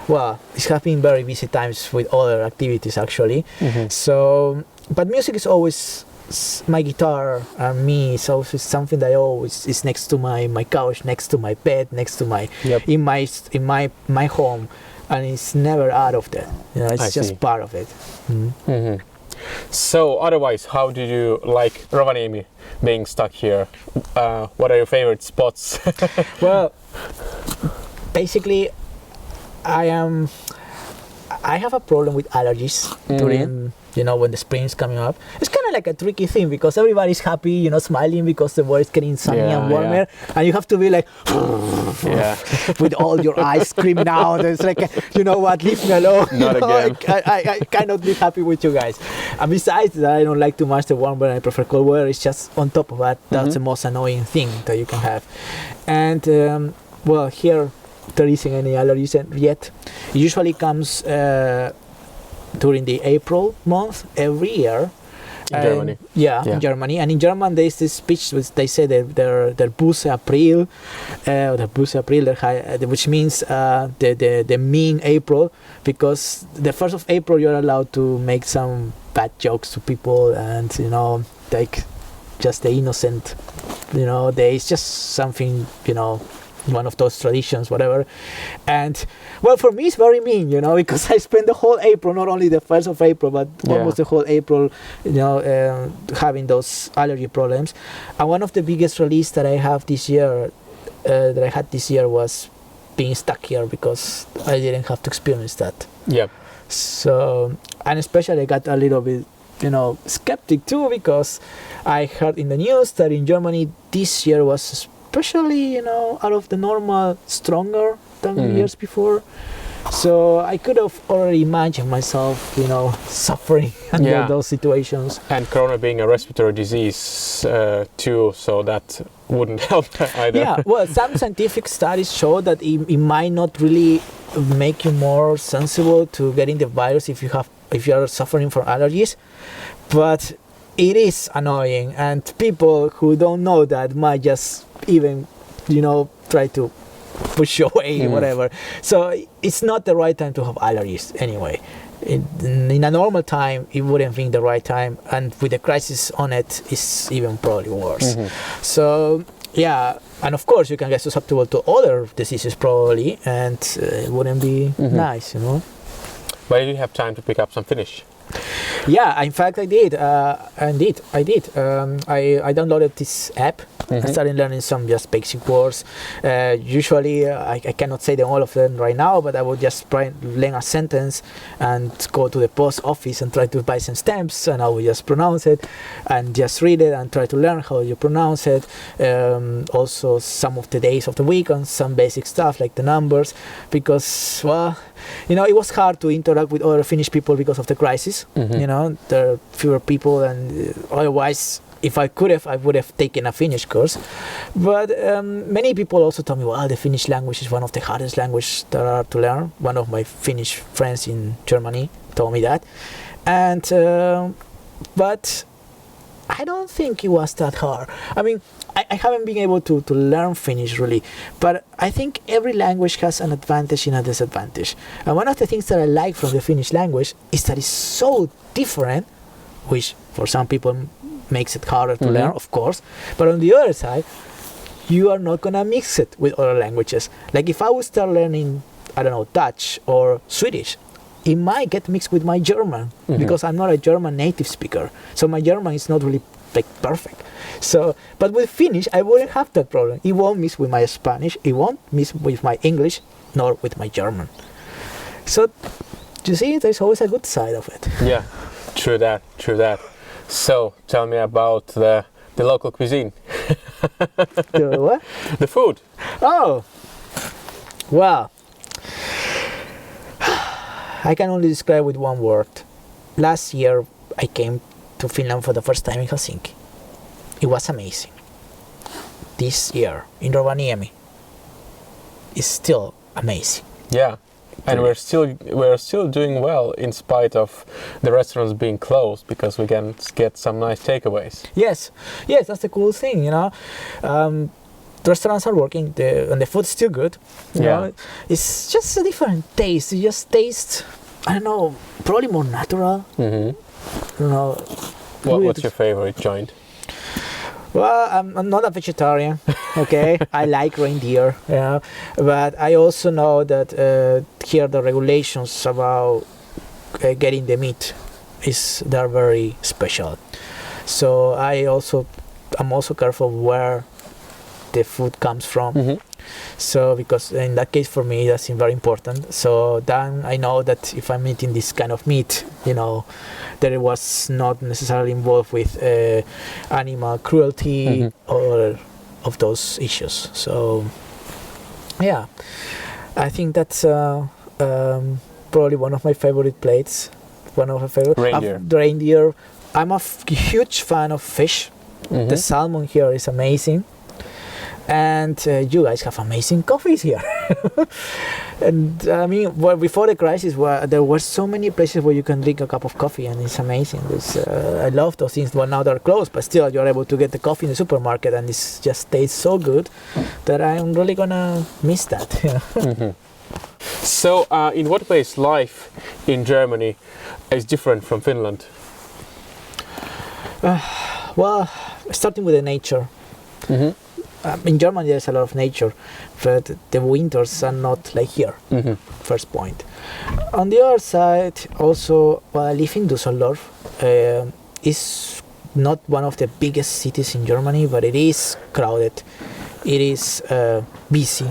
well, it's have been very busy times with other activities actually. So, but music is always my guitar and me, so it's something that I always is next to my couch, next to my bed, next to my in my home, and it's never out of that. You know, it's just part of it. So otherwise, how do you like Rovaniemi being stuck here? What are your favorite spots? Well, basically, I have a problem with allergies during, you know, when the spring is coming up. It's kind of like a tricky thing because everybody's happy, you know, smiling because the weather is getting sunny and warmer, and you have to be like, with all your eyes screaming out. It's like, you know what, leave me alone. Not again. I cannot be happy with you guys. And besides that, I don't like too much the warm weather. I prefer cold weather. It's just on top of that. That's the most annoying thing that you can have. And well, here there isn't any allergies yet. It usually comes during the April month every year. In Germany. In Germany. And in German, there's this speech which they say their Busse April, which means the mean April, because the 1st of April you're allowed to make some bad jokes to people, and you know, like just the innocent, you know, it's just something, you know, one of those traditions, whatever. And well, for me it's very mean, you know, because I spend the whole April, not only the 1st of April, but almost the whole April, you know, having those allergy problems. And one of the biggest release that I have this year, was being stuck here because I didn't have to experience that. So, and especially I got a little bit, you know, skeptic too, because I heard in the news that in Germany this year was especially, you know, out of the normal, stronger than years before. So I could have already imagined myself, you know, suffering under those situations. And Corona being a respiratory disease too, so that wouldn't help either. Yeah, well, some scientific studies show that it might not really make you more sensible to getting the virus if you are suffering from allergies, but it is annoying, and people who don't know that might just even, you know, try to push away whatever. So it's not the right time to have allergies anyway. In a normal time, it wouldn't be the right time, and with the crisis on it, it's even probably worse. So yeah, and of course you can get susceptible to other diseases probably, and it wouldn't be nice, you know. But did you have time to pick up some Finnish? Yeah, in fact I did. Indeed, I did. I downloaded this app. I started learning some just basic words. Usually I cannot say them all of them right now, but I would just learn a sentence and go to the post office and try to buy some stamps, and I would just pronounce it and just read it and try to learn how you pronounce it. Also some of the days of the week and some basic stuff like the numbers, because, well, you know, it was hard to interact with other Finnish people because of the crisis. You know, there are fewer people, and otherwise, if I could have, I would have taken a Finnish course. But many people also told me, well, the Finnish language is one of the hardest languages there are to learn. One of my Finnish friends in Germany told me that. And but I don't think it was that hard. I mean, I haven't been able to learn Finnish really, but I think every language has an advantage and a disadvantage. And one of the things that I like from the Finnish language is that it's so different, which for some people makes it harder to learn, of course. But on the other side, you are not gonna mix it with other languages. Like if I would start learning, I don't know, Dutch or Swedish, it might get mixed with my German because I'm not a German native speaker. So my German is not really like perfect. So, but with Finnish, I wouldn't have that problem. It won't mix with my Spanish. It won't mix with my English, nor with my German. So, you see, there's always a good side of it. Yeah, true that. So, tell me about the local cuisine. The what? The food. Oh, well, I can only describe with one word. Last year, I came to Finland for the first time in Helsinki. It was amazing. This year in Rovaniemi is still amazing. Yeah, and we're still doing well in spite of the restaurants being closed, because we can get some nice takeaways. Yes, that's the cool thing, you know. The restaurants are working, and the food's still good. You know? It's just a different taste. You just taste, I don't know, probably more natural. You know. What's your favorite joint? Well, I'm not a vegetarian, okay? I like reindeer, but I also know that here the regulations about getting the meat they're very special. So I'm also careful where the food comes from. So because in that case for me that's very important. So then I know that if I'm eating this kind of meat, you know, that it was not necessarily involved with animal cruelty or of those issues. So yeah, I think that's probably one of my favorite plates. One of my favorite reindeer. I'm a huge fan of fish. The salmon here is amazing. And you guys have amazing coffees here. And I mean, before the crisis, there were so many places where you can drink a cup of coffee, and it's amazing. I love those things. Well, now they're closed, but still you're able to get the coffee in the supermarket, and it just tastes so good that I'm really gonna miss that. So, in what ways life in Germany is different from Finland? Well, starting with the nature. In Germany there's a lot of nature, but the winters are not like here. First point. On the other side, also, I live in Düsseldorf. It's not one of the biggest cities in Germany, but it is crowded. It is busy.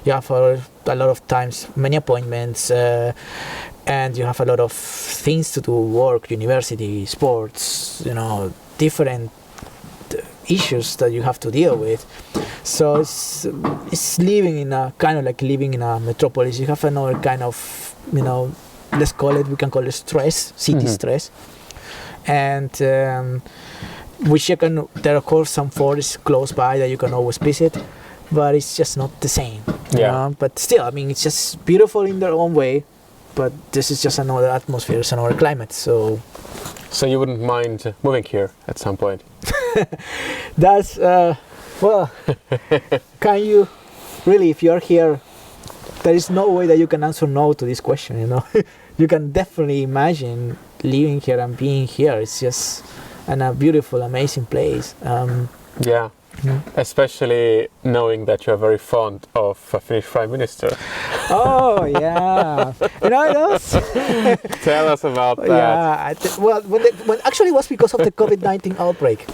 You have a lot of times, many appointments, and you have a lot of things to do: work, university, sports, you know, different issues that you have to deal with. So it's living in a kind of like living in a metropolis. You have another kind of, you know, we can call it stress, city stress, and which there are of course some forests close by that you can always visit, but it's just not the same. You know? But still, I mean, it's just beautiful in their own way, but this is just another atmosphere, it's another climate. So you wouldn't mind moving here at some point? That's well, can you really, if you're here, there is no way that you can answer no to this question, you know. You can definitely imagine living here and being here. It's just a beautiful, amazing place. especially knowing that you're very fond of a Finnish Prime Minister. Oh yeah, it was. Tell us about that. Yeah, when actually it was because of the COVID-19 outbreak.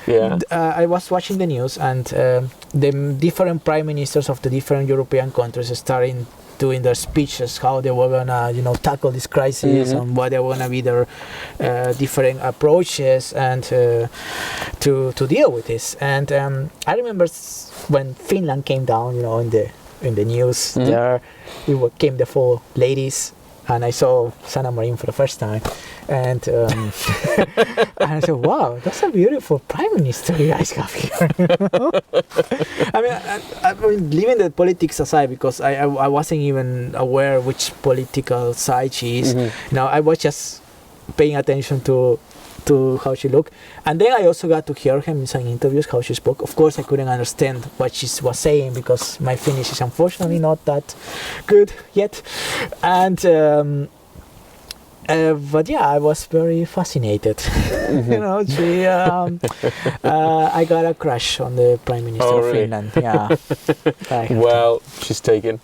Yeah. I was watching the news and the different prime ministers of the different European countries starting doing their speeches, how they were gonna, tackle this crisis and what they were gonna be their different approaches and to deal with this. And I remember when Finland came down, in the news, there came the 4 ladies. And I saw Sanna Marin for the first time, and and I said, "Wow, that's a beautiful prime minister you guys have here." I mean, leaving the politics aside, because I wasn't even aware which political side she is. I was just paying attention to how she looked, and then I also got to hear him in some interviews how she spoke. Of course, I couldn't understand what she was saying because my Finnish is unfortunately not that good yet, and but yeah, I was very fascinated. She I got a crush on the Prime Minister of Finland. Yeah. Well, she's taken.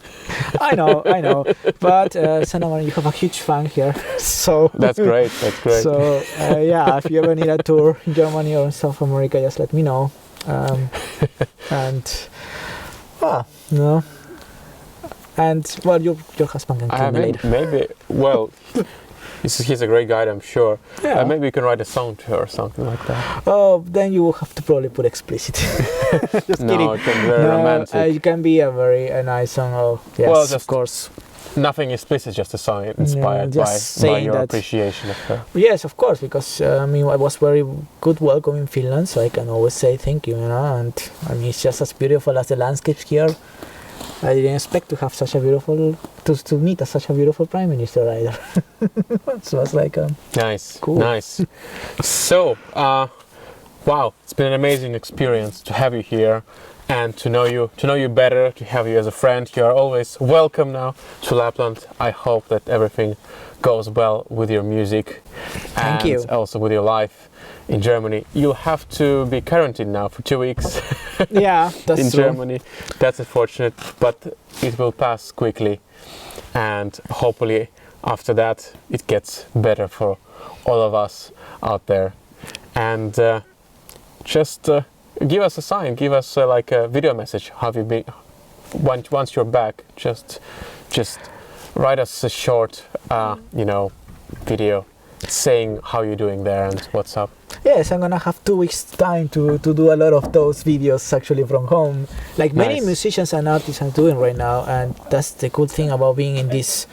I know. But Sanna Marin, you have a huge fan here, so that's great. So yeah, if you ever need a tour in Germany or South America, just let me know. And and well, your husband can kill me later. Maybe. Well. He's a great guy, I'm sure. Yeah. Maybe you can write a song to her or something like that. Oh, then you will have to probably put explicit. Just kidding. No, it can be very romantic. It can be a nice song. Oh, yes, well, of course. Nothing explicit, just a song inspired by your appreciation of her. Yes, of course, because I was very good welcome in Finland, so I can always say thank you, and it's just as beautiful as the landscapes here. I didn't expect to have such a beautiful to meet such a beautiful prime minister either. So it's like nice, cool. Nice. So, wow, it's been an amazing experience to have you here and to know you better, to have you as a friend. You are always welcome now to Lapland. I hope that everything goes well with your music. Thank you. Also with your life in Germany. You'll have to be quarantined now for 2 weeks. Yeah, that's in true. Germany. That's unfortunate, but it will pass quickly, and hopefully after that it gets better for all of us out there. And just give us a sign, give us like a video message. How have you been? Once you're back, just write us a short, video saying how you're doing there and what's up. Yes, I'm gonna have 2 weeks time to do a lot of those videos actually from home, like many musicians and artists are doing right now. And that's the good thing about being in this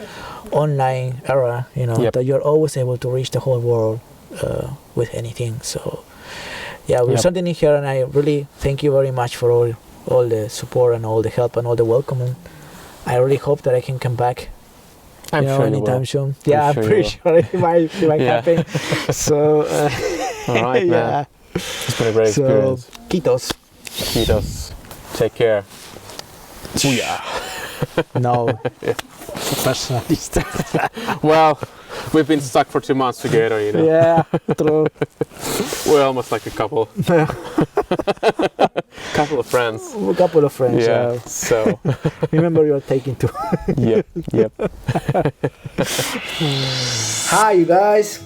online era, that you're always able to reach the whole world with anything. So yeah, we're starting in here, and I really thank you very much for all the support and all the help and all the welcome. And I really hope that I can come back. I'm sure anytime you soon. Yeah, I'm pretty sure it might happen. So, all right, man. It's been a great experience. Kiitos. Take care. Booyah. No. Personalist. Well, we've been stuck for 2 months together, Yeah, true. We're almost like a couple. Couple of friends. A couple of friends. Yeah. So remember, you're taking 2. Yep. Hi, you guys.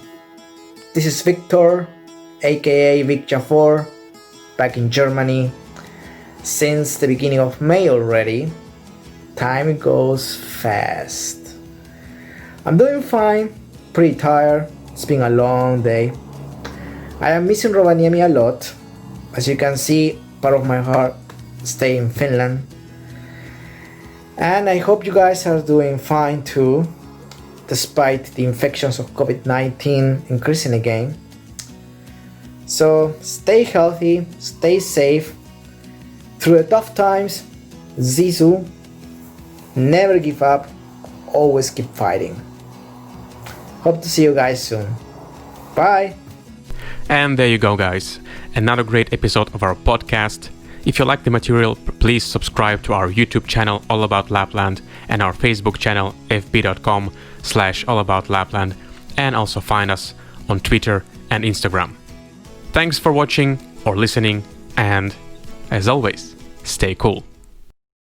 This is Victor, aka Vic Ja4, back in Germany since the beginning of May already. Time goes fast. I'm doing fine, pretty tired. It's been a long day. I am missing Rovaniemi a lot. As you can see, part of my heart stay in Finland. And I hope you guys are doing fine too, despite the infections of COVID-19 increasing again. So stay healthy, stay safe. Through the tough times, Zizou, never give up, always keep fighting. Hope to see you guys soon. Bye! And there you go, guys. Another great episode of our podcast. If you like the material, please subscribe to our YouTube channel All About Lapland and our Facebook channel fb.com/allaboutLapland, and also find us on Twitter and Instagram. Thanks for watching or listening, and As always, stay cool.